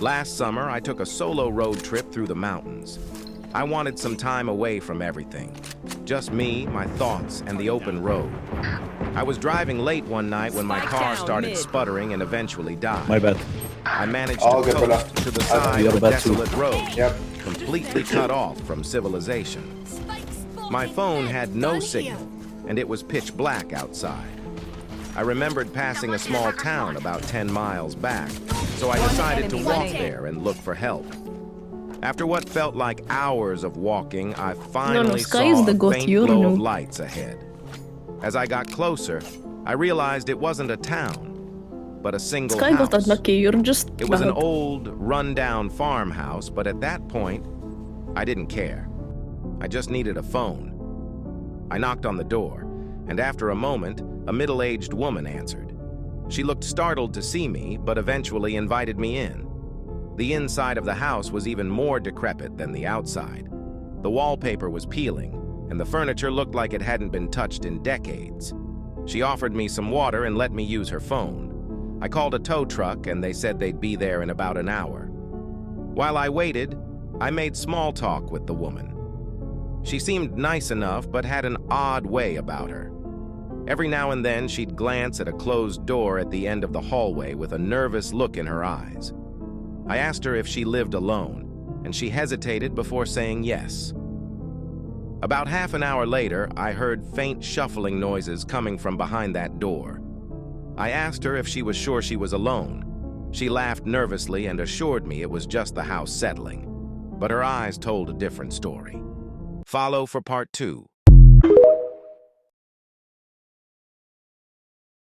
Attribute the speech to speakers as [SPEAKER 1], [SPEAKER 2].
[SPEAKER 1] Last summer, I took a solo road trip through the mountains. I wanted some time away from everything. Just me, my thoughts, and the open road. I was driving late one night when my car started sputtering and eventually died.
[SPEAKER 2] My bad.
[SPEAKER 1] I managed
[SPEAKER 3] All
[SPEAKER 1] to
[SPEAKER 3] good, brother.
[SPEAKER 1] coast to the side of a
[SPEAKER 2] You're bad too.
[SPEAKER 1] desolate road,
[SPEAKER 3] Yep.
[SPEAKER 1] completely cut off from civilization. My phone had no signal, and it was pitch black outside. I remembered passing a small town about 10 miles back, so I decided to walk there and look for help. After what felt like hours of walking, I finally
[SPEAKER 4] Sky is
[SPEAKER 1] saw
[SPEAKER 4] the
[SPEAKER 1] a
[SPEAKER 4] god
[SPEAKER 1] faint
[SPEAKER 4] here,
[SPEAKER 1] glow
[SPEAKER 4] no?
[SPEAKER 1] of lights ahead. As I got closer, I realized it wasn't a town, but a single
[SPEAKER 4] Sky got
[SPEAKER 1] house.
[SPEAKER 4] unlucky, you're just
[SPEAKER 1] It was an
[SPEAKER 4] bad.
[SPEAKER 1] old, run-down farmhouse, but at that point, I didn't care. I just needed a phone. I knocked on the door, and after a moment, a middle-aged woman answered. She looked startled to see me, but eventually invited me in. The inside of the house was even more decrepit than the outside. The wallpaper was peeling, and the furniture looked like it hadn't been touched in decades. She offered me some water and let me use her phone. I called a tow truck, and they said they'd be there in about an hour. While I waited, I made small talk with the woman. She seemed nice enough, but had an odd way about her. Every now and then, she'd glance at a closed door at the end of the hallway with a nervous look in her eyes. I asked her if she lived alone, and she hesitated before saying yes. About half an hour later, I heard faint shuffling noises coming from behind that door. I asked her if she was sure she was alone. She laughed nervously and assured me it was just the house settling, but her eyes told a different story. Follow for part 2.